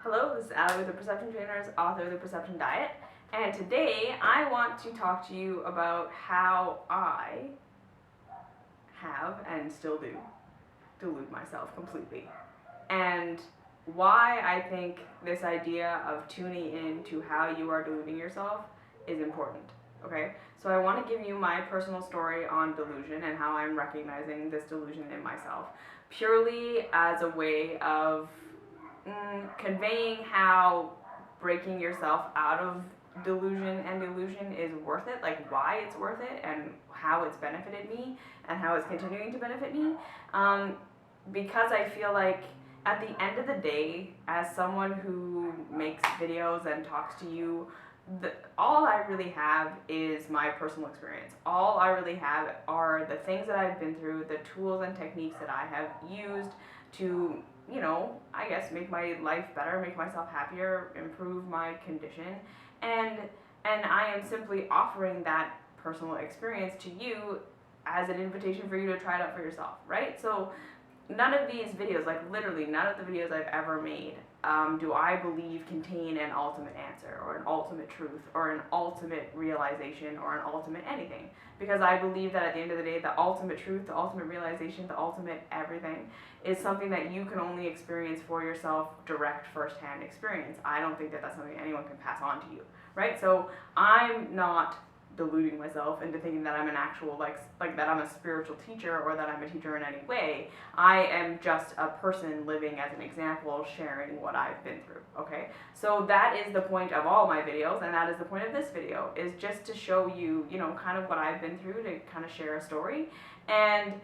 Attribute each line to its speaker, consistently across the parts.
Speaker 1: Hello, this is Allie with the Perception Trainers, author of The Perception Diet, and today I want to talk to you about how I have, and still do, delude myself completely, and why I think this idea of tuning in to how you are deluding yourself is important. Okay, so I want to give you my personal story on delusion and how I'm recognizing this delusion in myself, purely as a way of conveying how breaking yourself out of delusion and illusion is worth it, like why it's worth it and how it's benefited me and how it's continuing to benefit me. Because I feel like at the end of the day, as someone who makes videos and talks to you, all I really have is my personal experience. All I really have are the things that I've been through, the tools and techniques that I have used to, I guess make my life better, make myself happier, improve my condition. And I am simply offering that personal experience to you as an invitation for you to try it out for yourself, right? So none of these videos, like literally none of the videos I've ever made, do I believe contain an ultimate answer or an ultimate truth or an ultimate realization or an ultimate anything. Because I believe that at the end of the day, the ultimate truth, the ultimate realization, the ultimate everything is something that you can only experience for yourself, direct first-hand experience. I don't think that that's something anyone can pass on to you, right? So I'm not deluding myself into thinking that I'm an actual, like that I'm a spiritual teacher or that I'm a teacher in any way. I am just a person living as an example, sharing what I've been through, okay? So that is the point of all my videos, and that is the point of this video, is just to show you, kind of what I've been through, to kind of share a story, and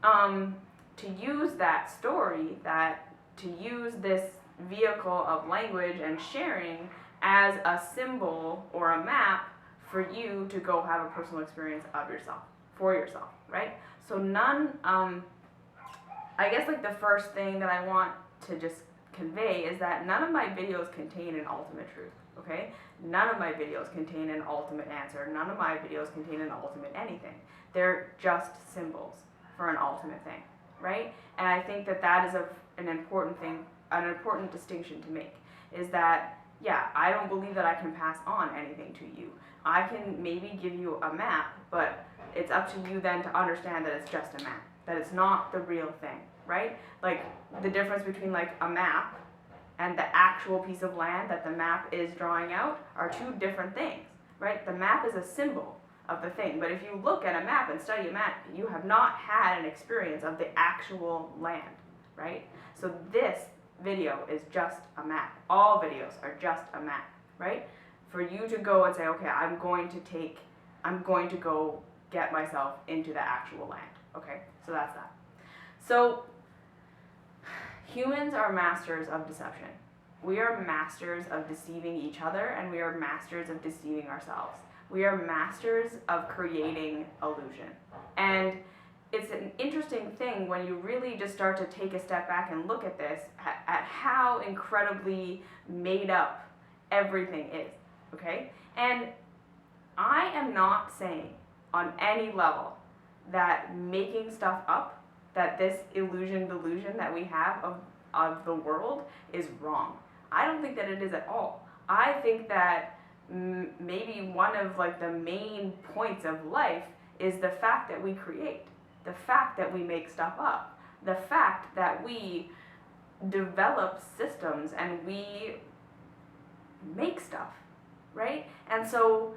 Speaker 1: to use that story, to use this vehicle of language and sharing as a symbol or a map for you to go have a personal experience of yourself, for yourself, right? So I guess like the first thing that I want to just convey is that none of my videos contain an ultimate truth, okay? None of my videos contain an ultimate answer. None of my videos contain an ultimate anything. They're just symbols for an ultimate thing, right? And I think that that is an important thing, an important distinction to make, is that, yeah, I don't believe that I can pass on anything to you. I can maybe give you a map, but it's up to you then to understand that it's just a map, that it's not the real thing, right? Like the difference between like a map and the actual piece of land that the map is drawing out are two different things, right? The map is a symbol of the thing, but if you look at a map and study a map, you have not had an experience of the actual land, right? So this video is just a map. All videos are just a map, right? For you to go and say, okay, I'm going to go get myself into the actual land, okay? So that's that. So humans are masters of deception. We are masters of deceiving each other, and we are masters of deceiving ourselves. We are masters of creating illusion. And it's an interesting thing when you really just start to take a step back and look at this, at how incredibly made up everything is, okay? And I am not saying on any level that making stuff up, that this illusion delusion that we have of the world is wrong. I don't think that it is at all. I think that maybe one of like the main points of life is the fact that we create, the fact that we make stuff up, the fact that we develop systems and we make stuff, right? And so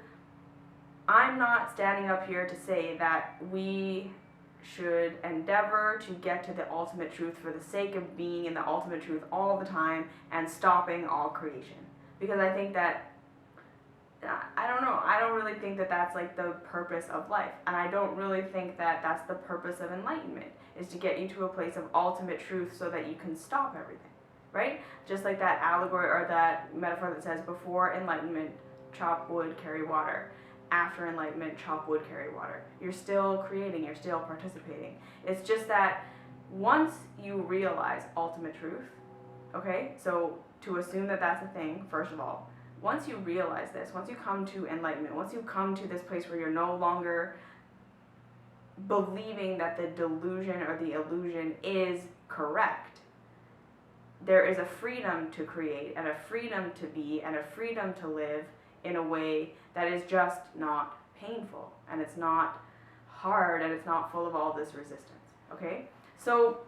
Speaker 1: I'm not standing up here to say that we should endeavor to get to the ultimate truth for the sake of being in the ultimate truth all the time and stopping all creation. Because I think that, I don't know, I don't really think that that's like the purpose of life. And I don't really think that that's the purpose of enlightenment, is to get you to a place of ultimate truth so that you can stop everything, right? Just like that allegory or that metaphor that says, before enlightenment, chop wood, carry water. After enlightenment, chop wood, carry water. You're still creating, you're still participating. It's just that once you realize ultimate truth, okay, so to assume that that's a thing, first of all, once you realize this, once you come to enlightenment, once you come to this place where you're no longer believing that the delusion or the illusion is correct, there is a freedom to create and a freedom to be and a freedom to live in a way that is just not painful, and it's not hard, and it's not full of all this resistance. Okay? So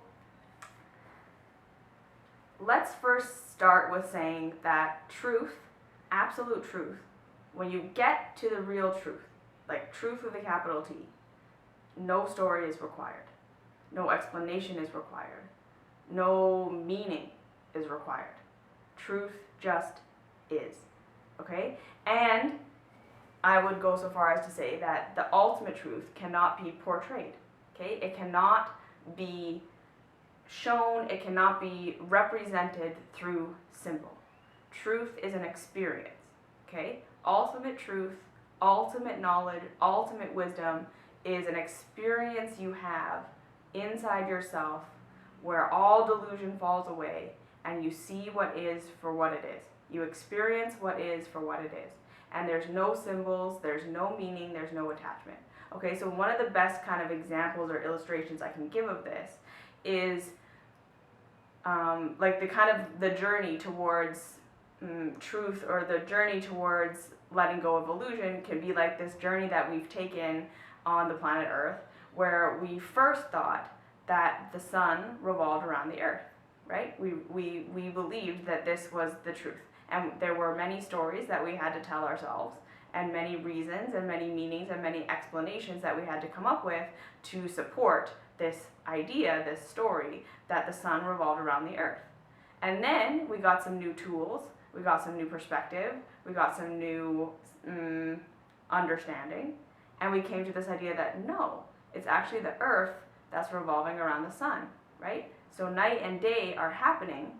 Speaker 1: let's first start with saying that truth, absolute truth, when you get to the real truth, like truth with a capital T, no story is required. No explanation is required. No meaning is required. Truth just is. Okay? And I would go so far as to say that the ultimate truth cannot be portrayed. Okay? It cannot be shown, it cannot be represented through symbol. Truth is an experience. Okay? Ultimate truth, ultimate knowledge, ultimate wisdom is an experience you have inside yourself where all delusion falls away and you see what is for what it is. You experience what is for what it is. And there's no symbols, there's no meaning, there's no attachment. Okay, so one of the best kind of examples or illustrations I can give of this is like the kind of the journey towards truth, or the journey towards letting go of illusion can be like this journey that we've taken on the planet Earth, where we first thought that the sun revolved around the earth, right? We believed that this was the truth. And there were many stories that we had to tell ourselves, and many reasons and many meanings and many explanations that we had to come up with to support this idea, this story, that the sun revolved around the earth. And then we got some new tools, we got some new perspective, we got some new understanding, and we came to this idea that no, it's actually the earth that's revolving around the sun, right? So night and day are happening,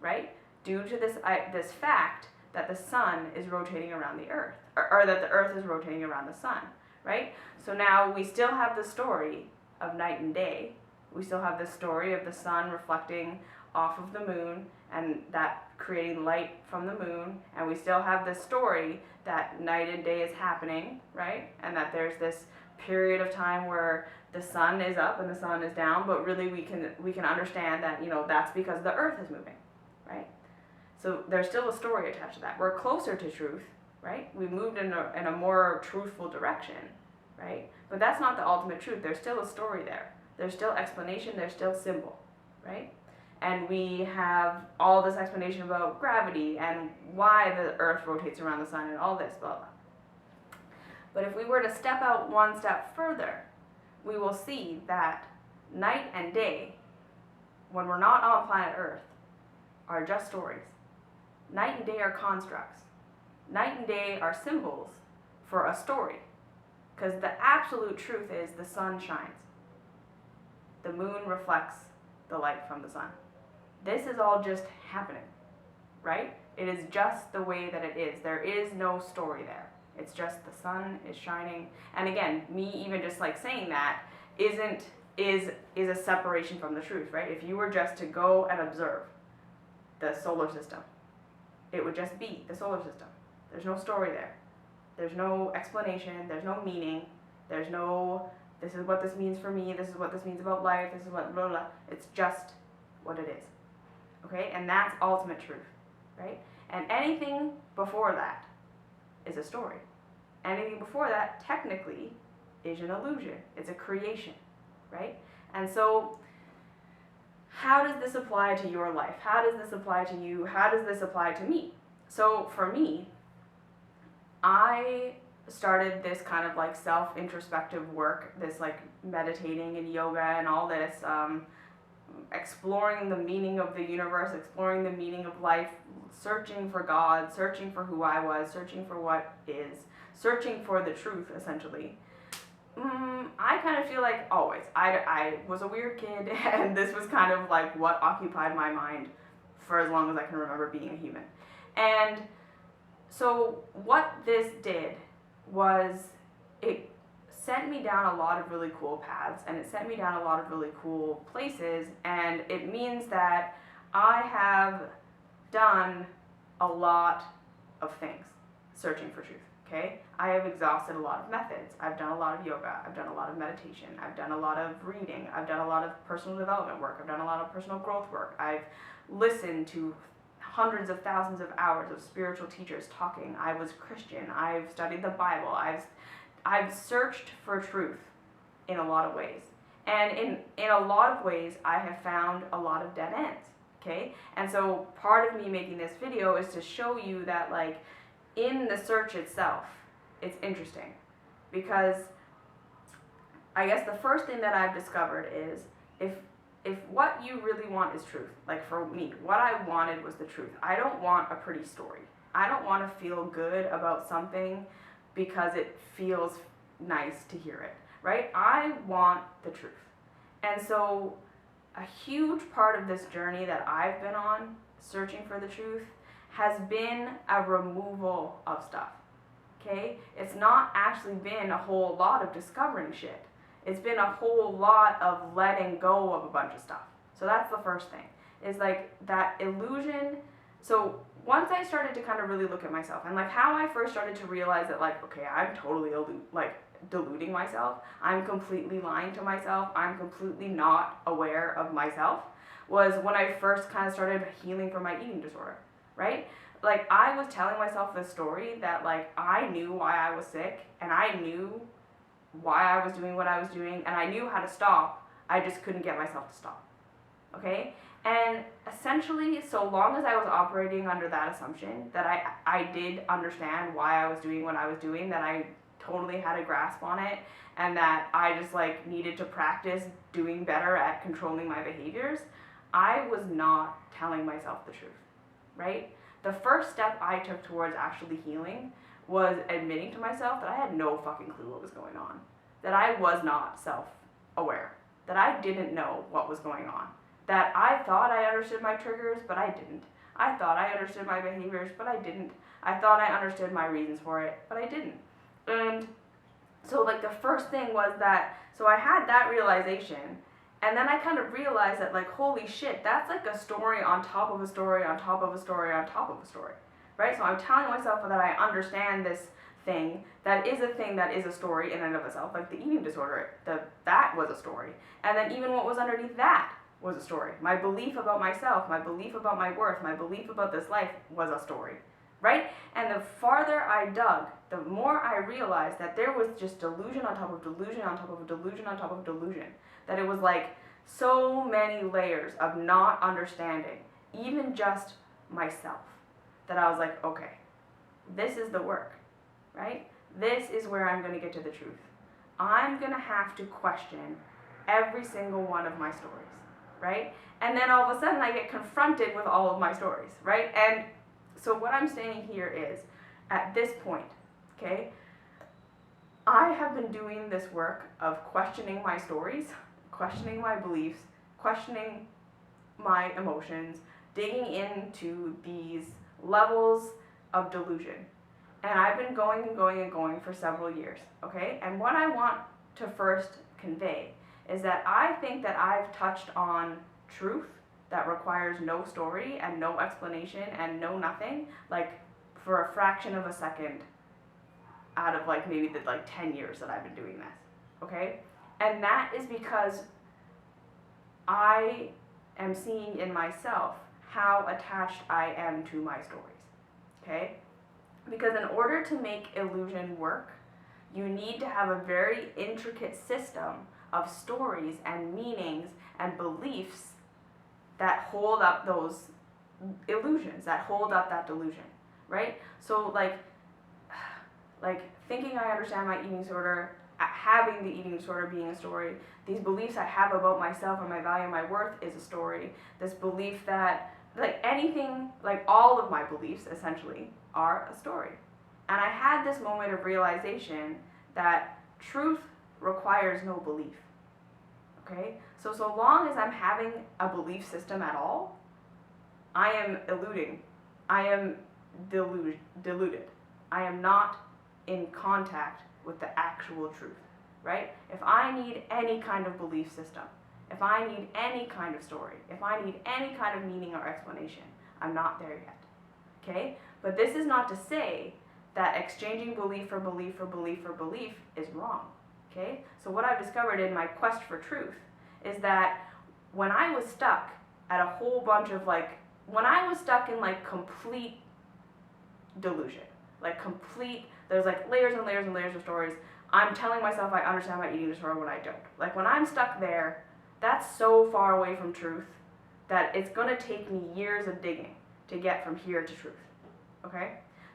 Speaker 1: right, due to this fact that the sun is rotating around the earth, or that the earth is rotating around the sun, right? So now we still have the story of night and day. We still have the story of the sun reflecting off of the moon and that creating light from the moon, and we still have the story that night and day is happening, right? And that there's this period of time where the sun is up and the sun is down, but really we can understand that, you know, that's because the earth is moving, right? So there's still a story attached to that. We're closer to truth, right? We moved in a more truthful direction, right? But that's not the ultimate truth. There's still a story there. There's still explanation, there's still symbol, right? And we have all this explanation about gravity and why the earth rotates around the sun and all this, blah, blah. But if we were to step out one step further, we will see that night and day, when we're not on planet Earth, are just stories. Night and day are constructs. Night and day are symbols for a story. Because the absolute truth is the sun shines. The moon reflects the light from the sun. This is all just happening, right? It is just the way that it is. There is no story there. It's just the sun is shining. And again, me even just like saying that is a separation from the truth, right? If you were just to go and observe the solar system, it would just be the solar system. There's no story there. There's no explanation. There's no meaning. There's no, this is what this means for me. This is what this means about life. This is what blah, blah. It's just what it is. Okay? And that's ultimate truth, right? And anything before that is a story. Anything before that, technically, is an illusion. It's a creation, right? And so, how does this apply to your life? How does this apply to you? How does this apply to me? So, for me, I started this kind of like self-introspective work, this like meditating and yoga and all this, exploring the meaning of the universe, exploring the meaning of life, searching for God, searching for who I was, searching for what is, searching for the truth, essentially. I kind of feel like always, I was a weird kid, and this was kind of like what occupied my mind for as long as I can remember being a human. And so what this did was it sent me down a lot of really cool paths, and it sent me down a lot of really cool places, and it means that I have done a lot of things searching for truth. Okay, I have exhausted a lot of methods. I've done a lot of yoga. I've done a lot of meditation. I've done a lot of reading. I've done a lot of personal development work. I've done a lot of personal growth work. I've listened to hundreds of thousands of hours of spiritual teachers talking. I was Christian. I've studied the Bible. I've searched for truth in a lot of ways. And in a lot of ways, I have found a lot of dead ends. Okay? And so part of me making this video is to show you that, like, in the search itself, it's interesting, because I guess the first thing that I've discovered is if what you really want is truth, like for me, what I wanted was the truth. I don't want a pretty story. I don't want to feel good about something because it feels nice to hear it, right? I want the truth. And so a huge part of this journey that I've been on, searching for the truth, has been a removal of stuff, okay? It's not actually been a whole lot of discovering shit. It's been a whole lot of letting go of a bunch of stuff. So that's the first thing, is like that illusion. So once I started to kind of really look at myself, and like how I first started to realize that, like, okay, I'm totally deluding myself. I'm completely lying to myself. I'm completely not aware of myself, was when I first kind of started healing from my eating disorder. Right? Like, I was telling myself this story that, like, I knew why I was sick, and I knew why I was doing what I was doing, and I knew how to stop. I just couldn't get myself to stop. Okay? And essentially, so long as I was operating under that assumption that I did understand why I was doing what I was doing, that I totally had a grasp on it, and that I just, like, needed to practice doing better at controlling my behaviors, I was not telling myself the truth. Right? The first step I took towards actually healing was admitting to myself that I had no fucking clue what was going on. That I was not self-aware. That I didn't know what was going on. That I thought I understood my triggers, but I didn't. I thought I understood my behaviors, but I didn't. I thought I understood my reasons for it, but I didn't. And so, like, the first thing was that, so I had that realization. And then I kind of realized that, like, holy shit, that's like a story on top of a story on top of a story on top of a story, right? So I'm telling myself that I understand this thing that is a story in and of itself, like the eating disorder, that was a story. And then even what was underneath that was a story. My belief about myself, my belief about my worth, my belief about this life was a story, right? And the farther I dug, the more I realized that there was just delusion on top of delusion on top of delusion on top of delusion. That it was like so many layers of not understanding, even just myself, that I was like, okay, this is the work, right? This is where I'm going to get to the truth. I'm going to have to question every single one of my stories, right? And then all of a sudden I get confronted with all of my stories, right? And so what I'm saying here is, at this point, okay, I have been doing this work of questioning my stories, questioning my beliefs, questioning my emotions, digging into these levels of delusion. And I've been going and going and going for several years, okay? And what I want to first convey is that I think that I've touched on truth that requires no story and no explanation and no nothing, like, for a fraction of a second out of, like, maybe the 10 years that I've been doing this, okay? And that is because I am seeing in myself how attached I am to my stories, okay? Because in order to make illusion work, you need to have a very intricate system of stories and meanings and beliefs that hold up those illusions, that hold up that delusion, right? So, like thinking I understand my eating disorder, having the eating disorder being a story, these beliefs I have about myself and my value and my worth is a story, this belief that, like, anything, like, all of my beliefs, essentially, are a story. And I had this moment of realization that truth requires no belief, okay? So long as I'm having a belief system at all, I am eluding, I am deluded. I am not in contact with the actual truth, right? If I need any kind of belief system, if I need any kind of story, if I need any kind of meaning or explanation, I'm not there yet, okay? But this is not to say that exchanging belief for belief for belief for belief is wrong. Okay? So what I've discovered in my quest for truth is that when I was stuck at a whole bunch of when I was stuck in complete delusion, there's layers and layers and layers of stories. I'm telling myself I understand my eating disorder when I don't. When I'm stuck there, that's so far away from truth that it's gonna take me years of digging to get from here to truth. Okay?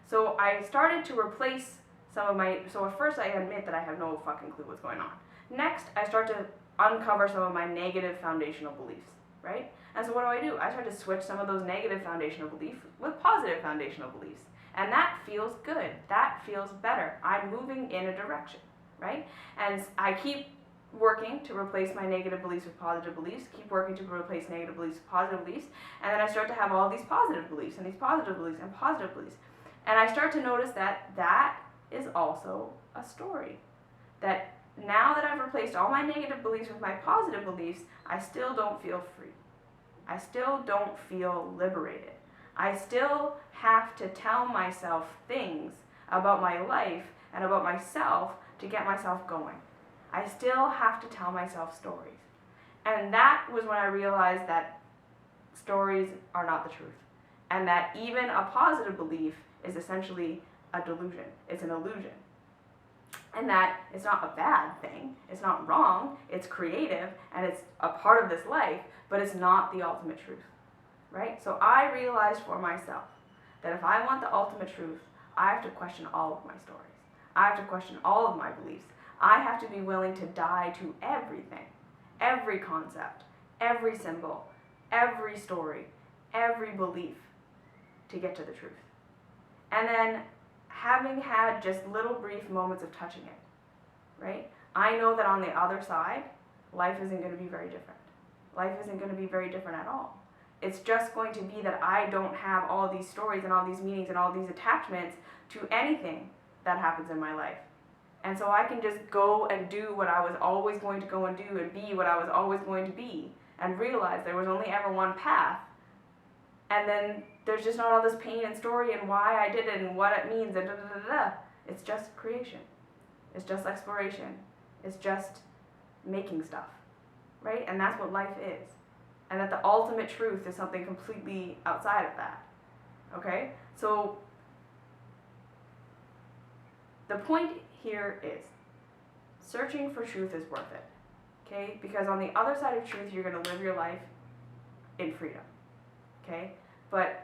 Speaker 1: So I started to replace some of my, so at first I admit that I have no fucking clue what's going on. Next, I start to uncover some of my negative foundational beliefs, right? And so what do? I start to switch some of those negative foundational beliefs with positive foundational beliefs. And that feels good. That feels better. I'm moving in a direction, right? And I keep working to replace my negative beliefs with positive beliefs, keep working to replace negative beliefs with positive beliefs, and then I start to have all these positive beliefs and these positive beliefs and positive beliefs. And I start to notice that that is also a story. That now that I've replaced all my negative beliefs with my positive beliefs, I still don't feel free. I still don't feel liberated. I still have to tell myself things about my life and about myself to get myself going. I still have to tell myself stories. And that was when I realized that stories are not the truth. And that even a positive belief is essentially a delusion. It's an illusion. And that it's not a bad thing. It's not wrong. It's creative and it's a part of this life, but it's not the ultimate truth. Right? So I realized for myself that if I want the ultimate truth, I have to question all of my stories. I have to question all of my beliefs. I have to be willing to die to everything, every concept, every symbol, every story, every belief to get to the truth. And then having had just little brief moments of touching it, right? I know that on the other side, life isn't going to be very different. Life isn't going to be very different at all. It's just going to be that I don't have all these stories and all these meanings and all these attachments to anything that happens in my life. And so I can just go and do what I was always going to go and do and be what I was always going to be and realize there was only ever one path. And then there's just not all this pain and story and why I did it and what it means and da da da da. It's just creation. It's just exploration. It's just making stuff, right? And that's what life is. And that the ultimate truth is something completely outside of that, okay? So the point here is searching for truth is worth it, okay? Because on the other side of truth, you're going to live your life in freedom, okay? But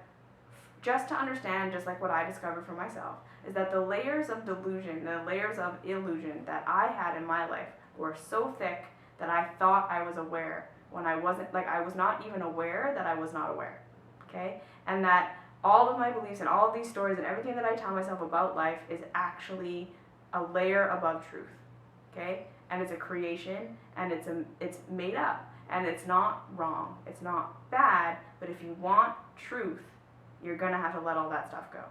Speaker 1: just to understand, just like what I discovered for myself, is that the layers of delusion, the layers of illusion that I had in my life were so thick that I thought I was aware when I wasn't, I was not even aware that I was not aware, okay? And that all of my beliefs and all of these stories and everything that I tell myself about life is actually a layer above truth, okay? And it's a creation, and it's made up, and it's not wrong, it's not bad, but if you want truth, you're gonna have to let all that stuff go,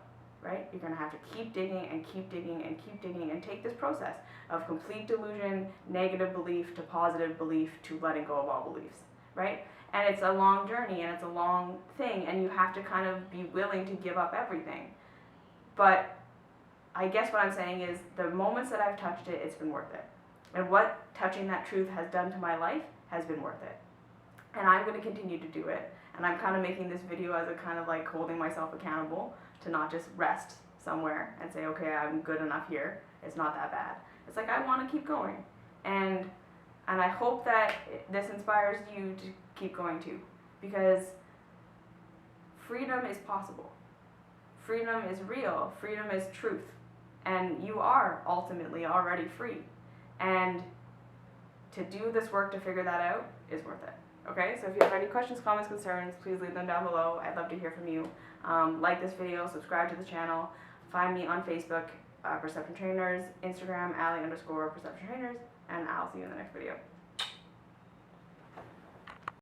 Speaker 1: right? You're gonna have to keep digging and keep digging and keep digging and take this process of complete delusion, negative belief to positive belief to letting go of all beliefs, right? And it's a long journey and it's a long thing, and you have to kind of be willing to give up everything. But I guess what I'm saying is the moments that I've touched it, it's been worth it. And what touching that truth has done to my life has been worth it. And I'm going to continue to do it. And I'm kind of making this video as a kind of holding myself accountable to not just rest somewhere and say, okay, I'm good enough here. It's not that bad. It's I want to keep going. And I hope that this inspires you to keep going too. Because freedom is possible. Freedom is real. Freedom is truth. And you are ultimately already free. And to do this work to figure that out is worth it. Okay, so if you have any questions, comments, concerns, please leave them down below. I'd love to hear from you. Like this video, subscribe to the channel, find me on Facebook, Perception Trainers, Instagram, Ali_Perception Trainers, and I'll see you in the next video.